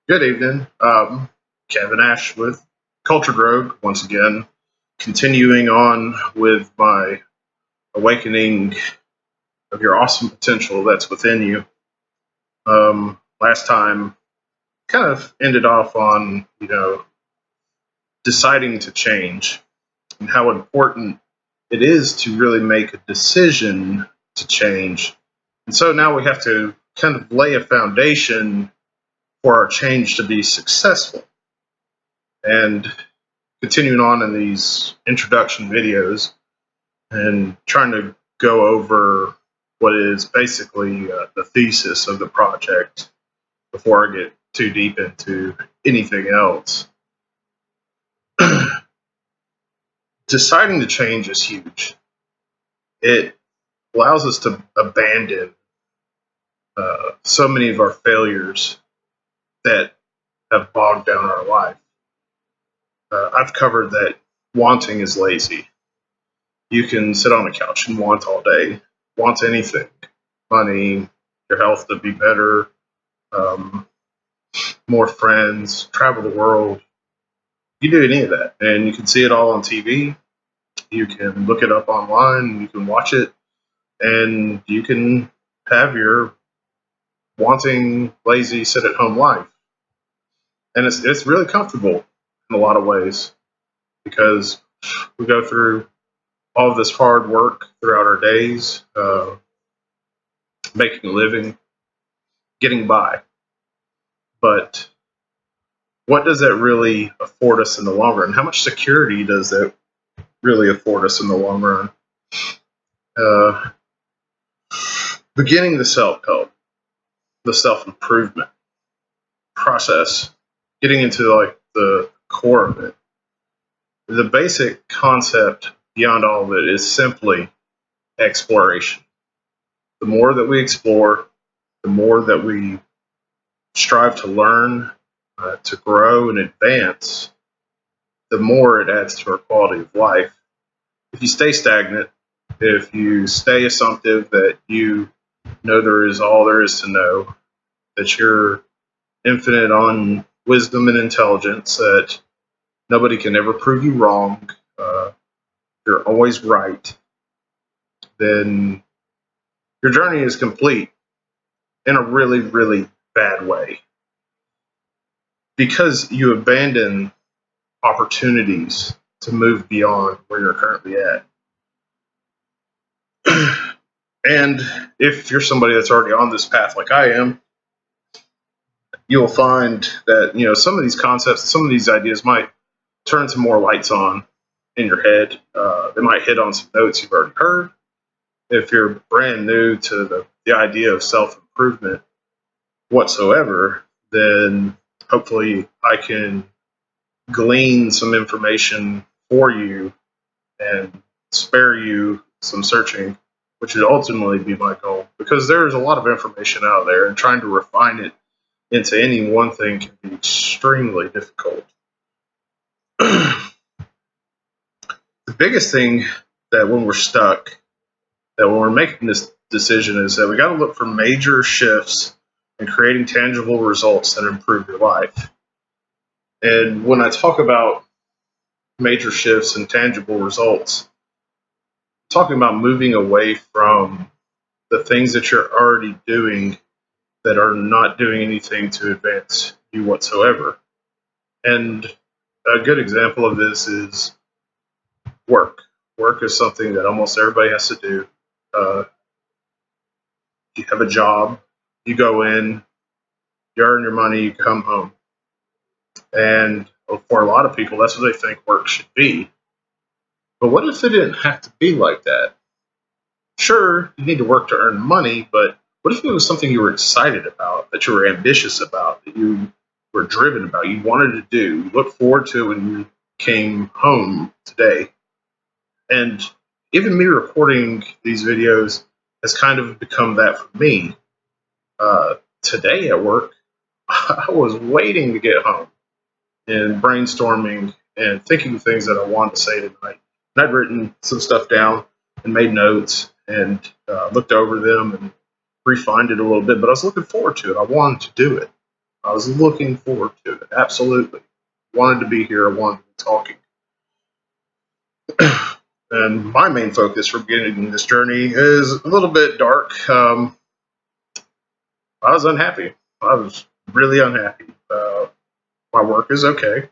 Good evening. Kevin Ash with Culture Rogue once again, continuing on with my awakening of your awesome potential that's within you. Last time kind of ended off on, deciding to change and how important it is to really make a decision to change. And so now we have to kind of lay a foundation for our change to be successful. And continuing on in these introduction videos and trying to go over what is basically the thesis of the project before I get too deep into anything else. Deciding to change is huge. It allows us to abandon so many of our failures that have bogged down our life. I've covered that wanting is lazy. You can sit on the couch and want all day, want anything, money, your health to be better, more friends, travel the world. You can do any of that, and you can see it all on TV. You can look it up online. You can watch it, and you can have your wanting, lazy, sit-at-home life. And it's really comfortable in a lot of ways because we go through all of this hard work throughout our days, making a living, getting by. But what does that really afford us in the long run? How much security does that really afford us in the long run? Uh, Beginning the self-help, the self-improvement process, getting into like the core of it. The basic concept beyond all of it is simply exploration. The more that we explore, the more that we strive to learn, to grow and advance, the more it adds to our quality of life. If you stay stagnant, if you stay assumptive that you know there is all there is to know, that you're infinite on wisdom and intelligence, that nobody can ever prove you wrong, you're always right, then your journey is complete in a really, really bad way. Because you abandon opportunities to move beyond where you're currently at. And if you're somebody that's already on this path like I am, you'll find that some of these concepts, some of these ideas might turn some more lights on in your head. They might hit on some notes you've already heard. If you're brand new to the idea of self-improvement whatsoever, then hopefully I can glean some information for you and spare you some searching, which would ultimately be my goal. Because there's a lot of information out there, and trying to refine it into any one thing can be extremely difficult. The biggest thing that when we're stuck, that when we're making this decision, is that we got to look for major shifts and creating tangible results that improve your life. And when I talk about major shifts and tangible results, I'm talking about moving away from the things that you're already doing that are not doing anything to advance you whatsoever. And a good example of this is work. Work is something that almost everybody has to do. You have a job, you go in, you earn your money, you come home. And for a lot of people, that's what they think work should be. But what if it didn't have to be like that? Sure, you need to work to earn money, but what if it was something you were excited about, that you were ambitious about, that you were driven about, you wanted to do, you looked forward to when you came home today? And even me recording these videos has kind of become that for me. Today at work, I was waiting to get home and brainstorming and thinking of things that I wanted to say tonight. And I'd written some stuff down and made notes and looked over them and refined it a little bit, but I was looking forward to it. I wanted to do it. I was looking forward to it. Absolutely. Wanted to be here. I wanted to be talking. And my main focus for beginning this journey is a little bit dark. I was unhappy. I was really unhappy. My work is okay.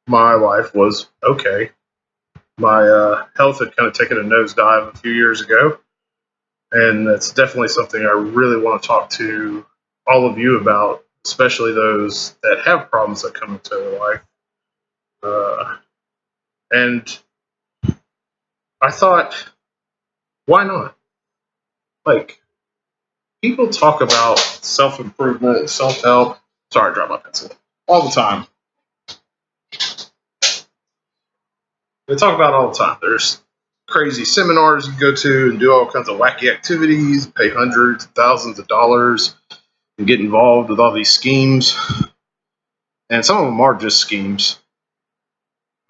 My life was okay. My health had kind of taken a nosedive a few years ago, and that's definitely something I really want to talk to all of you about, especially those that have problems that come into their life. And I thought, why not? Like, people talk about self improvement, self help. Sorry, I dropped my pencil. All the time. They talk about it all the time. There's crazy seminars you go to and do all kinds of wacky activities, pay hundreds, thousands of dollars, and get involved with all these schemes. And some of them are just schemes.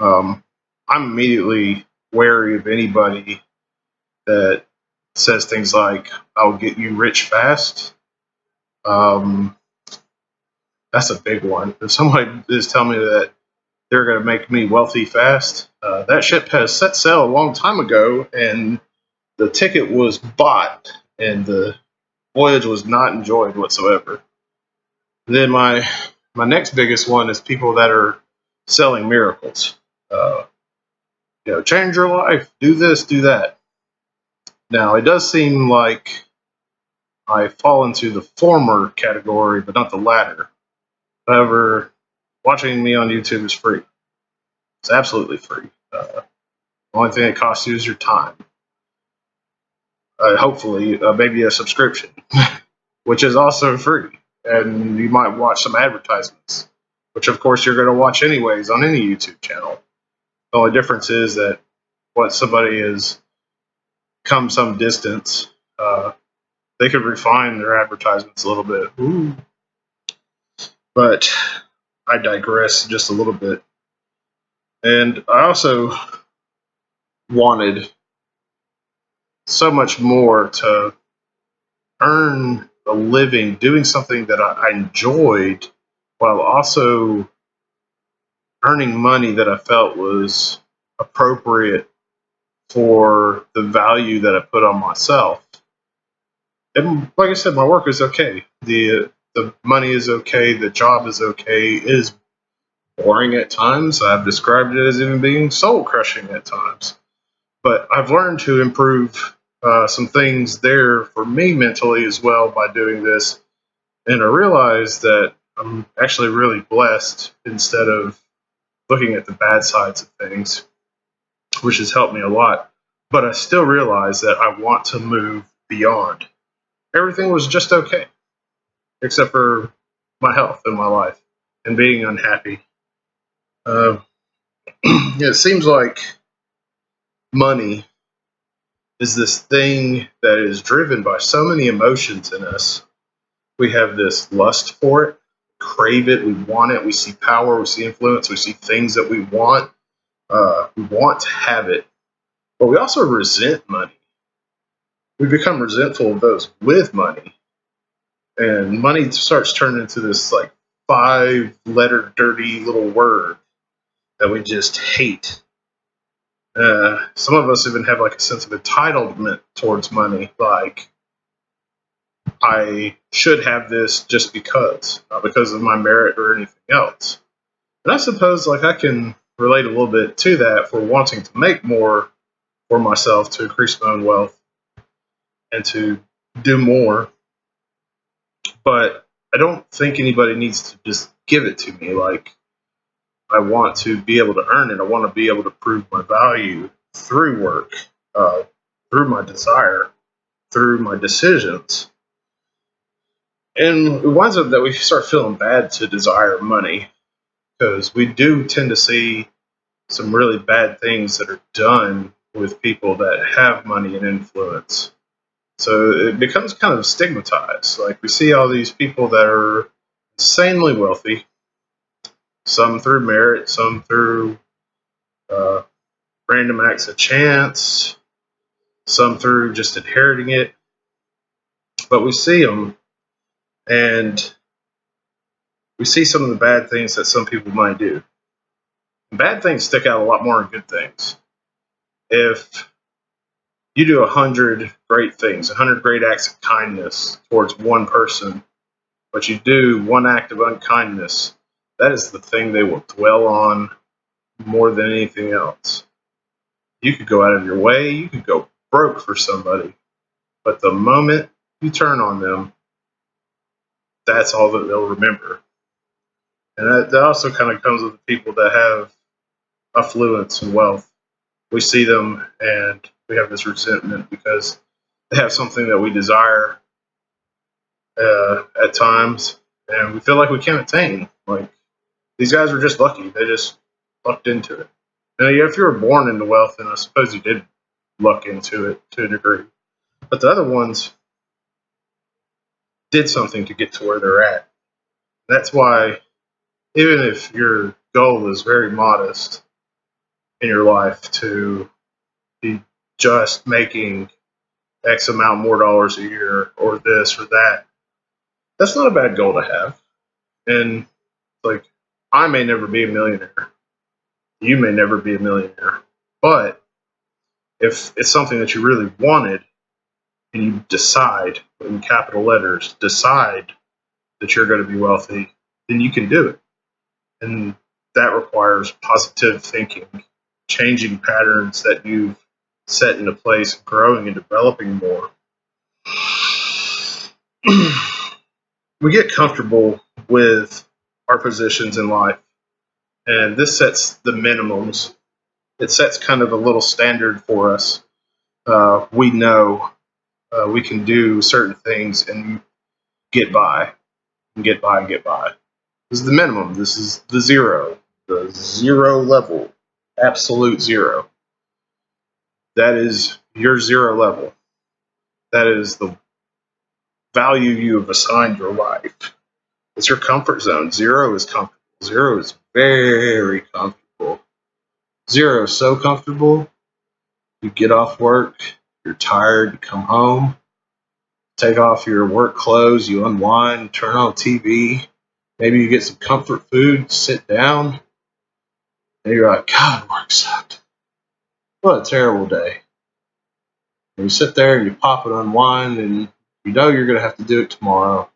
I'm immediately wary of anybody that says things like, I'll get you rich fast. Um, that's a big one. If somebody is telling me that they're going to make me wealthy fast, that ship has set sail a long time ago, and the ticket was bought, and the voyage was not enjoyed whatsoever. Then my next biggest one is people that are selling miracles. Uh, change your life, do this, do that. Now, it does seem like I fall into the former category, but not the latter. However, watching me on YouTube is free. It's absolutely free. The only thing it costs you is your time. Hopefully, maybe a subscription, which is also free. And you might watch some advertisements, which of course you're going to watch anyways on any YouTube channel. The only difference is that once somebody has come some distance, they could refine their advertisements a little bit. Ooh. But I digress just a little bit. And I also wanted so much more to earn a living doing something that I enjoyed while also earning money that I felt was appropriate for the value that I put on myself. And like I said, my work is okay. The money is okay. The job is okay. It is boring at times. I've described it as even being soul crushing at times. But I've learned to improve some things there for me mentally as well by doing this. And I realized that I'm actually really blessed instead of looking at the bad sides of things, which has helped me a lot. But I still realize that I want to move beyond. Everything was just okay, except for my health and my life and being unhappy. Uh, it seems like money is this thing that is driven by so many emotions in us. We have this lust for it, crave it, we want it, we see power, we see influence, we see things that we want. We want to have it, but we also resent money. We become resentful of those with money, and money starts turning into this like 5 letter dirty little word that we just hate. Some of us even have like a sense of entitlement towards money, like I should have this just because, not because of my merit or anything else. And I suppose like I can relate a little bit to that for wanting to make more for myself to increase my own wealth and to do more. But I don't think anybody needs to just give it to me. Like I want to be able to earn it. I want to be able to prove my value through work, uh, through my desire, through my decisions. And it winds up that we start feeling bad to desire money because we do tend to see some really bad things that are done with people that have money and influence. So it becomes kind of stigmatized. Like we see all these people that are insanely wealthy, some through merit, some through uh, random acts of chance, some through just inheriting it. But we see them, and we see some of the bad things that some people might do. Bad things stick out a lot more than good things. If you do 100 great things, 100 great acts of kindness towards one person, but you do one act of unkindness, that is the thing they will dwell on more than anything else. You could go out of your way, you could go broke for somebody, but the moment you turn on them, that's all that they'll remember. And that also kind of comes with the people that have affluence and wealth. We see them and we have this resentment because they have something that we desire at times, and we feel like we can't attain. Like, these guys were just lucky; they just lucked into it. Now, if you were born into wealth, then I suppose you did luck into it to a degree. But the other ones did something to get to where they're at. That's why, even if your goal is very modest in your life to be just making X amount more dollars a year or this or that, that's not a bad goal to have. And like, I may never be a millionaire. You may never be a millionaire. But if it's something that you really wanted and you decide, in capital letters, decide that you're going to be wealthy, then you can do it. And that requires positive thinking, changing patterns that you've set into place, growing and developing more. We get comfortable with our positions in life, and this sets the minimums. It sets kind of a little standard for us. We know we can do certain things and get by, and get by, and get by. This is the minimum. This is the zero level, absolute zero. That is your zero level. That is the value you have assigned your life. It's your comfort zone. Zero is comfortable. Zero is very comfortable. Zero is so comfortable. You get off work, you're tired, you come home, take off your work clothes, you unwind, turn on TV. Maybe you get some comfort food, sit down, and you're like, God, work sucked. What a terrible day. And you sit there and you pop and unwind, and you know you're going to have to do it tomorrow.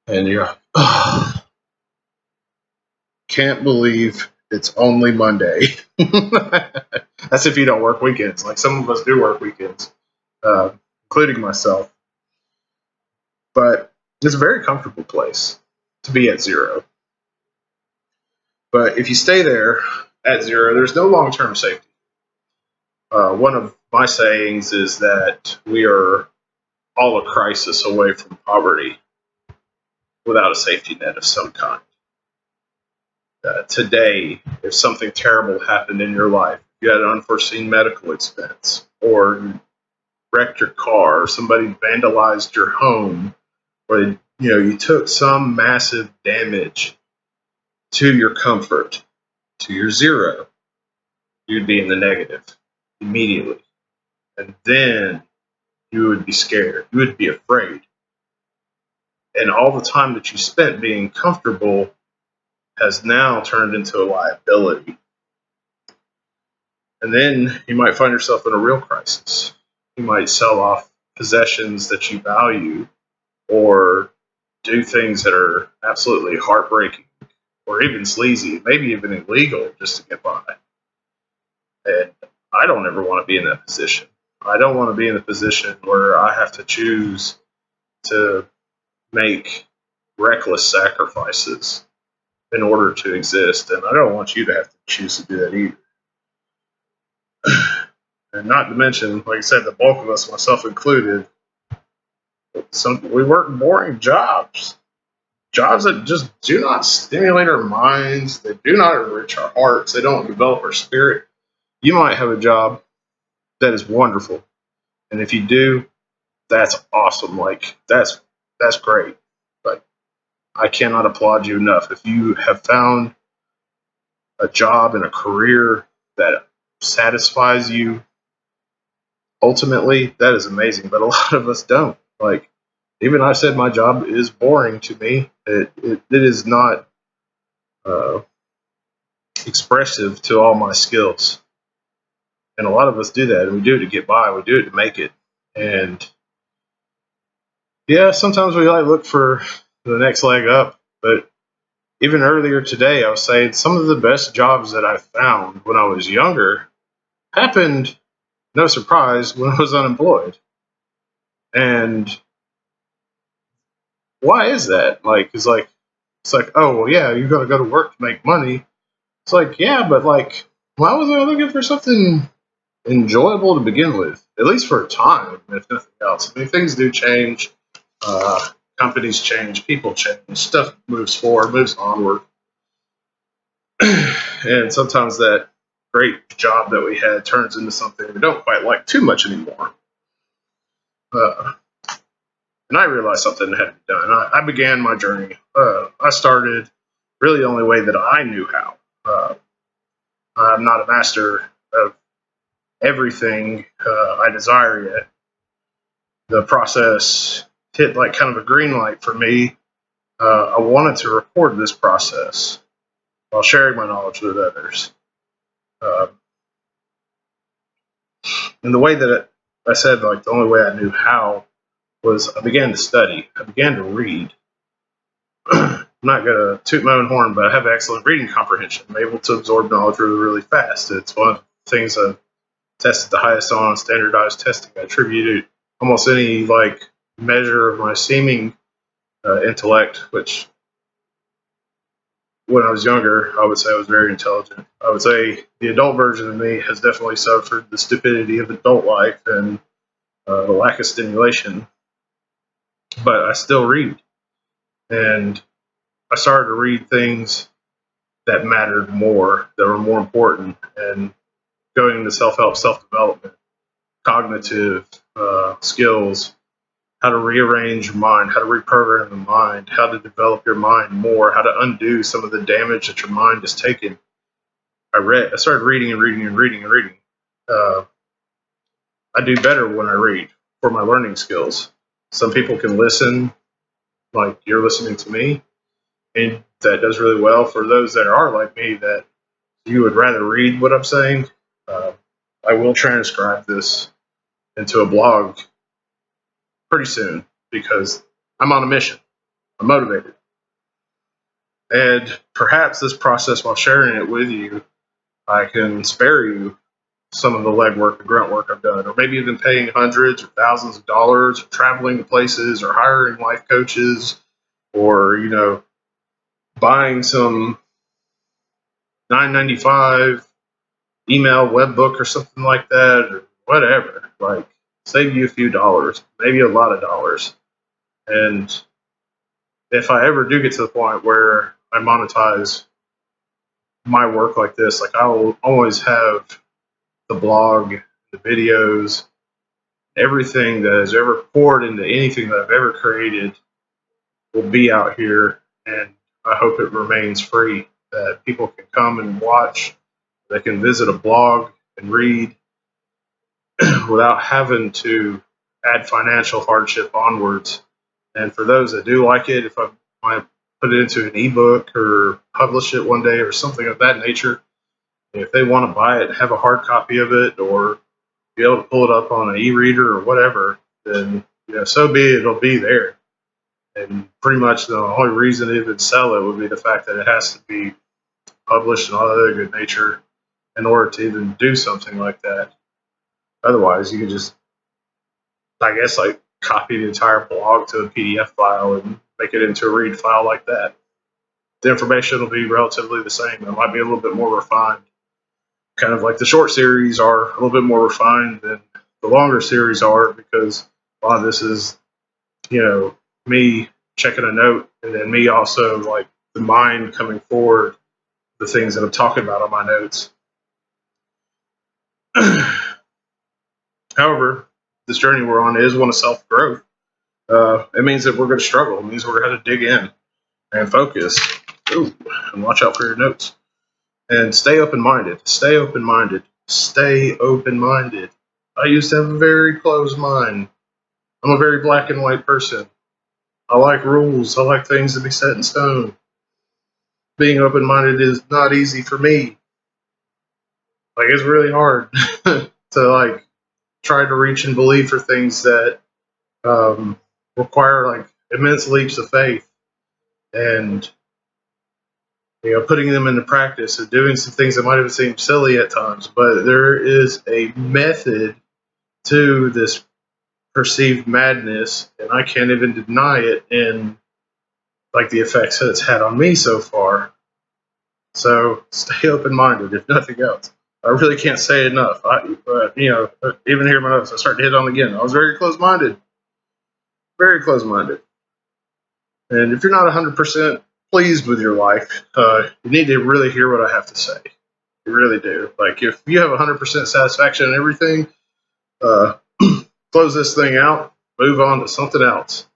And you're like, oh, can't believe it's only Monday. That's if you don't work weekends. Like, some of us do work weekends, including myself. But it's a very comfortable place to be at zero. But if you stay there at zero, there's no long-term safety. One of my sayings is that we are all a crisis away from poverty without a safety net of some kind. Today, if something terrible happened in your life, you had an unforeseen medical expense, or wrecked your car, or somebody vandalized your home, or you took some massive damage to your comfort, to your zero, you'd be in the negative immediately. And then you would be scared. You would be afraid. And all the time that you spent being comfortable has now turned into a liability. And then you might find yourself in a real crisis. You might sell off possessions that you value, or do things that are absolutely heartbreaking, or even sleazy, maybe even illegal, just to get by. And I don't ever want to be in that position. I don't want to be in a position where I have to choose to make reckless sacrifices in order to exist. And I don't want you to have to choose to do that either. And not to mention, like I said, the bulk of us, myself included, we work boring jobs. Jobs that just do not stimulate our minds. They do not enrich our hearts. They don't develop our spirit. You might have a job that is wonderful. And if you do, that's awesome. Like, that's great. But I cannot applaud you enough. If you have found a job and a career that satisfies you, ultimately, that is amazing. But a lot of us don't. Like, Even I said my job is boring to me. It is not uh, expressive to all my skills. And a lot of us do that, and we do it to get by. We do it to make it. And yeah, sometimes we like look for the next leg up. But even earlier today, I was saying some of the best jobs that I found when I was younger happened, no surprise, when I was unemployed. And why is that? It's like, oh well, yeah, you got to go to work to make money. It's like, yeah, but like, why was I looking for something enjoyable to begin with? At least for a time, if nothing else. I mean, things do change. Uh, Companies change, people change, stuff moves forward, moves onward, and sometimes that great job that we had turns into something we don't quite like too much anymore. Uh, and I realized something had to be done. I began my journey. I started really the only way that I knew how. I'm not a master of everything I desire yet. The process hit like kind of a green light for me. I wanted to record this process while sharing my knowledge with others. Uh, and the way that I said, like, the only way I knew how was I began to study. I began to read. I'm not going to toot my own horn, but I have excellent reading comprehension. I'm able to absorb knowledge really, really fast. It's one of the things I've tested the highest on standardized testing. I attributed almost any like measure of my seeming intellect, which when I was younger, I would say I was very intelligent. I would say the adult version of me has definitely suffered the stupidity of adult life and the lack of stimulation, but I still read. And I started to read things that mattered more, that were more important, and going into self help, self development, cognitive skills, how to rearrange your mind, how to reprogram the mind, how to develop your mind more, how to undo some of the damage that your mind has taken. I started reading and reading and reading and reading. Uh, I do better when I read for my learning skills. Some people can listen, like you're listening to me, and that does really well. For those that are like me, that you would rather read what I'm saying, uh, I will transcribe this into a blog pretty soon because I'm on a mission. I'm motivated. And perhaps this process, while sharing it with you, I can spare you some of the legwork, the grunt work I've done, or maybe even paying hundreds or thousands of dollars, or traveling to places, or hiring life coaches, or buying some $9.95 email web book or something like that, or whatever. Like, save you a few dollars, maybe a lot of dollars. And if I ever do get to the point where I monetize my work like this, like, I will always have the blog, the videos, everything that has ever poured into anything that I've ever created will be out here, and I hope it remains free, that people can come and watch, they can visit a blog and read without having to add financial hardship onwards. And for those that do like it, if I might put it into an ebook or publish it one day or something of that nature, if they want to buy it, have a hard copy of it, or be able to pull it up on an e-reader or whatever, then so be it. It'll be there. And pretty much the only reason it would sell it would be the fact that it has to be published and all that other good nature in order to even do something like that. Otherwise, you can just, I guess, like copy the entire blog to a PDF file and make it into a read file like that. The information will be relatively the same. It might be a little bit more refined. Kind of like the short series are a little bit more refined than the longer series are, because a lot of this is, me checking a note, and then me also like the mind coming forward, the things that I'm talking about on my notes. However, this journey we're on is one of self growth. It means that we're going to struggle. It means we're going to dig in and focus. Ooh, and watch out for your notes. And stay open minded. Stay open minded. Stay open minded. I used to have a very closed mind. I'm a very black and white person. I like rules. I like things to be set in stone. Being open-minded is not easy for me. Like, it's really hard to like try to reach and believe for things that require like immense leaps of faith, and putting them into practice and doing some things that might have seemed silly at times. But there is a method to this perceived madness, and I can't even deny it. And like the effects that it's had on me so far. So stay open-minded, if nothing else. I really can't say it enough. Even here in my notes, I start to hit on again. I was very close-minded, and if you're not 100% pleased with your life, you need to really hear what I have to say. You really do. Like, if you have 100% satisfaction in everything, uh, close this thing out, move on to something else.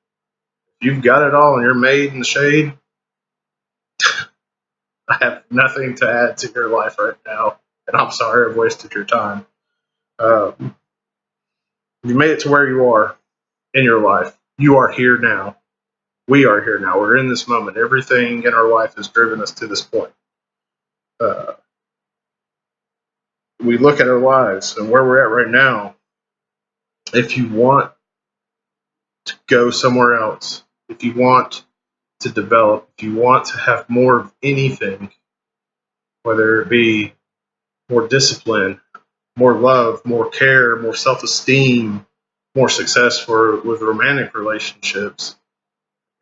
If you've got it all and you're made in the shade, I have nothing to add to your life right now, and I'm sorry I've wasted your time. You made it to where you are in your life. You are here now. We are here now. We're in this moment. Everything in our life has driven us to this point. We look at our lives and where we're at right now. If you want to go somewhere else, if you want to develop, if you want to have more of anything, whether it be more discipline, more love, more care, more self-esteem, more success with romantic relationships,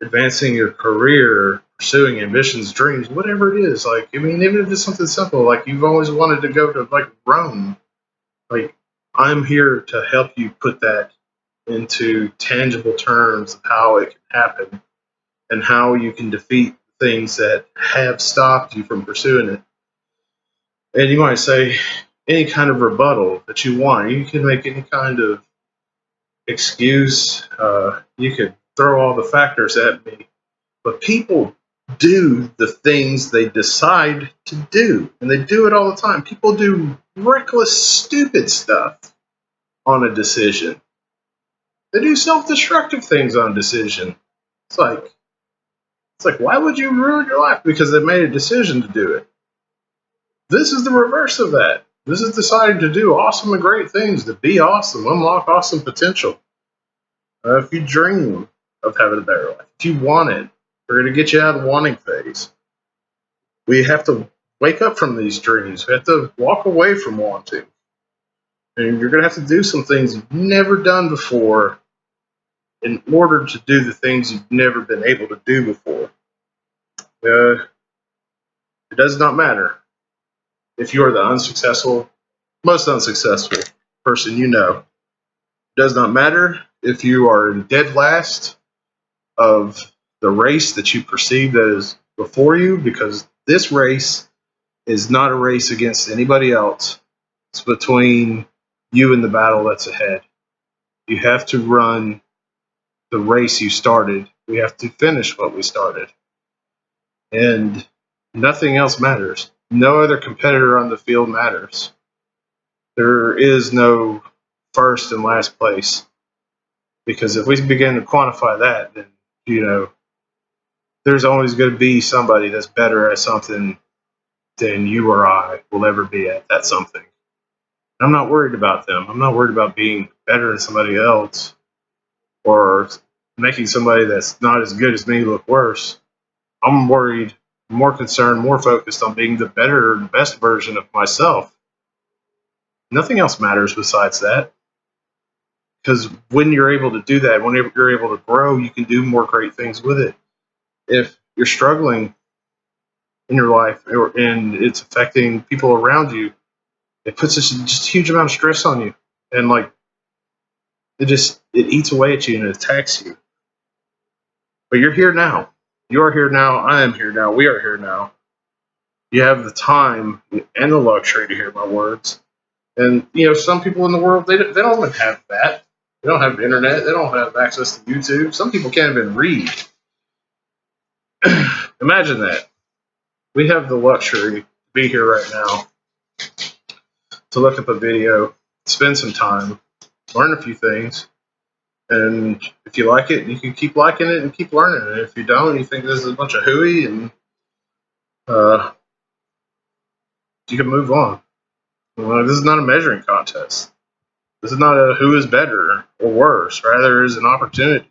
advancing your career, pursuing ambitions, dreams, whatever it is. Like, I mean, even if it's something simple, like you've always wanted to go to like Rome, like I'm here to help you put that into tangible terms of how it can happen and how you can defeat things that have stopped you from pursuing it. And you might say any kind of rebuttal that you want. You can make any kind of excuse. You could throw all the factors at me. But people do the things they decide to do. And they do it all the time. People do reckless, stupid stuff on a decision. They do self-destructive things on a decision. It's like, why would you ruin your life because they made a decision to do it? This is the reverse of that. This is deciding to do awesome and great things, to be awesome, unlock awesome potential. If you dream of having a better life, if you want it, we're going to get you out of the wanting phase. We have to wake up from these dreams. We have to walk away from wanting. And you're going to have to do some things you've never done before in order to do the things you've never been able to do before. It does not matter if you are the most unsuccessful person you know. It does not matter if you are dead last of the race that you perceive that is before you, because this race is not a race against anybody else. It's between you and the battle that's ahead. You have to run the race you started. We have to finish what we started. And nothing else matters. No other competitor on the field matters. There is no first and last place. Because if we begin to quantify that, then, there's always going to be somebody that's better at something than you or I will ever be at that something. I'm not worried about them. I'm not worried about being better than somebody else or making somebody that's not as good as me look worse. I'm worried, more concerned, more focused on being the better and best version of myself. Nothing else matters besides that. Because when you're able to do that, when you're able to grow, you can do more great things with it. If you're struggling in your life and it's affecting people around you, it puts just a huge amount of stress on you. And like, it eats away at you and it attacks you. But you're here now. You are here now. I am here now. We are here now. You have the time and the luxury to hear my words. And, some people in the world, they don't even have that. They don't have the internet. They don't have access to YouTube. Some people can't even read. Imagine that. We have the luxury to be here right now, to look up a video, spend some time, learn a few things, And if you like it, you can keep liking it and keep learning it. If you don't, you think this is a bunch of hooey, and you can move on. Well, this is not a measuring contest. This is not a who is better or worse. Rather, it is an opportunity.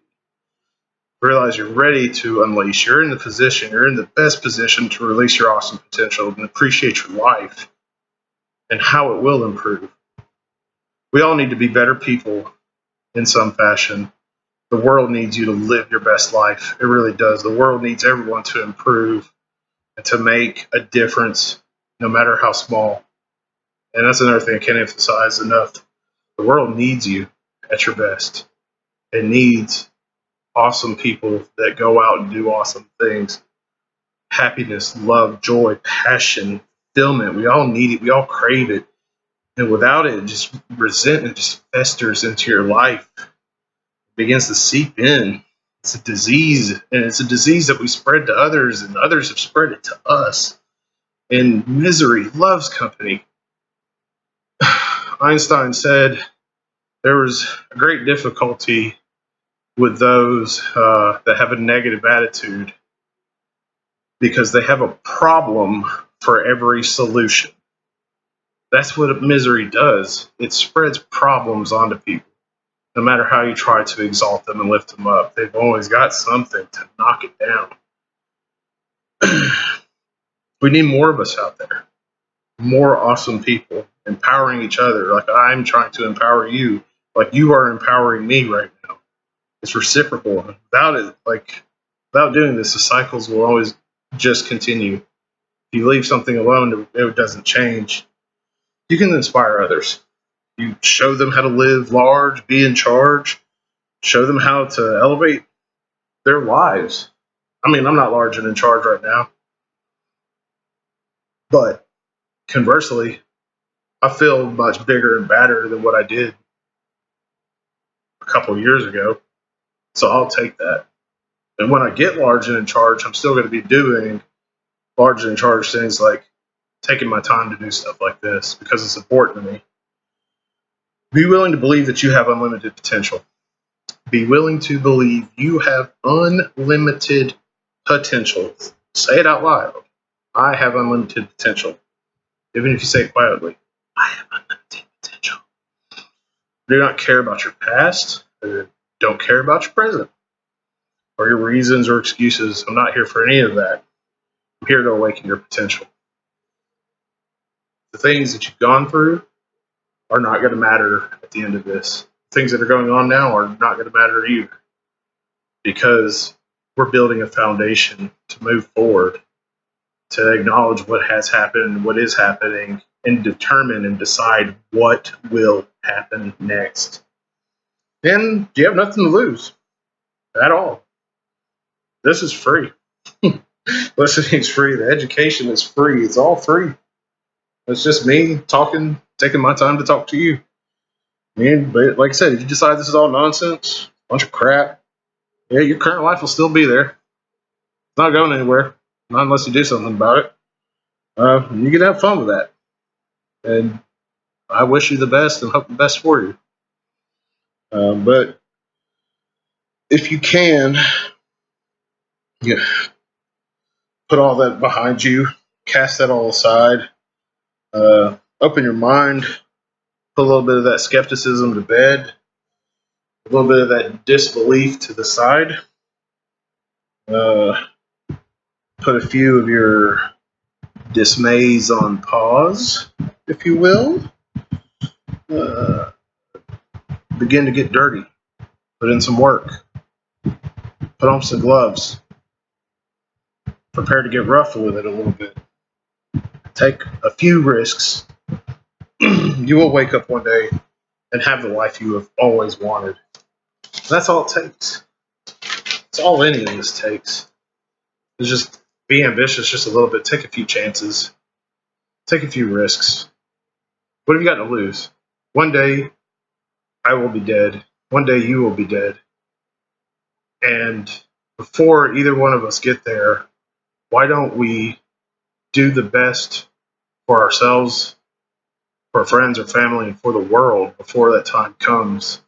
Realize you're ready to unleash. You're in the position, you're in the best position to release your awesome potential and appreciate your life and how it will improve. We all need to be better people in some fashion. The world needs you to live your best life. It really does. The world needs everyone to improve and to make a difference, no matter how small. And that's another thing I can't emphasize enough. The world needs you at your best. It needs awesome people that go out and do awesome things. Happiness, love, joy, passion, fulfillment. We all need it. We all crave it. And without it, just resentment just festers into your life. It begins to seep in. It's a disease, and it's a disease that we spread to others, and others have spread it to us. And misery loves company. Einstein said there was a great difficulty with those that have a negative attitude because they have a problem for every solution. That's what misery does. It spreads problems onto people. No matter how you try to exalt them and lift them up, they've always got something to knock it down. We need more of us out there. More awesome people empowering each other like I'm trying to empower you, like you are empowering me right now. It's reciprocal. Without doing this, the cycles will always just continue. If you leave something alone, it doesn't change. You can inspire others. You show them how to live large, be in charge, show them how to elevate their lives. I mean, I'm not large and in charge right now, but conversely, I feel much bigger and badder than what I did a couple of years ago. So I'll take that. And when I get large and in charge, I'm still going to be doing large and in charge things like taking my time to do stuff like this because it's important to me. Be willing to believe that you have unlimited potential. Be willing to believe you have unlimited potential. Say it out loud. I have unlimited potential. Even if you say it quietly, I have unlimited potential. Do not care about your past. Don't care about your present or your reasons or excuses. I'm not here for any of that. I'm here to awaken your potential. The things that you've gone through are not going to matter at the end of this. Things that are going on now are not going to matter either because we're building a foundation to move forward, to acknowledge what has happened, what is happening, and determine and decide what will happen next. And you have nothing to lose at all. This is free. Listening is free. The education is free. It's all free. It's just me talking, taking my time to talk to you. And but like I said, if you decide this is all nonsense, bunch of crap, yeah, your current life will still be there. It's not going anywhere, not unless you do something about it. You can have fun with that. And I wish you the best and hope the best for you. But if you can, yeah, put all that behind you, cast that all aside, open your mind, put a little bit of that skepticism to bed, a little bit of that disbelief to the side, put a few of your dismays on pause, if you will. Begin to get dirty, put in some work, put on some gloves, prepare to get rough with it a little bit. Take a few risks. You will wake up one day and have the life you have always wanted. That's all it takes. It's all any of this takes. It's just be ambitious just a little bit. Take a few chances. Take a few risks. What have you got to lose? One day, I will be dead. One day, you will be dead. And before either one of us get there, why don't we do the best for ourselves, for our friends or family, and for the world before that time comes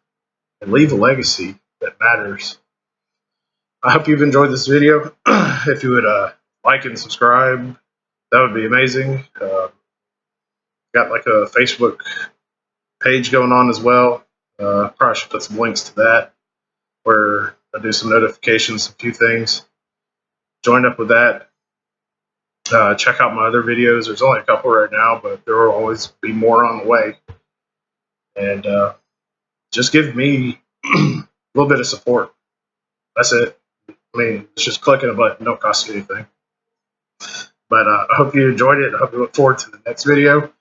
and leave a legacy? that matters. I hope you've enjoyed this video. If you would like and subscribe, that would be amazing. Got like a Facebook page going on as well. Probably should put some links to that where I do some notifications, a few things. Join up with that. Check out my other videos. There's only a couple right now, but there will always be more on the way. And just give me a little bit of support. That's it. I mean, it's just clicking a button. Don't cost you anything. But I hope you enjoyed it. I hope you look forward to the next video.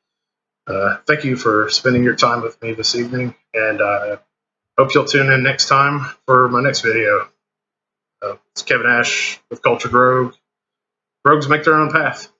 Thank you for spending your time with me this evening. And I hope you'll tune in next time for my next video. It's Kevin Ash with Cultured Rogue. Rogues make their own path.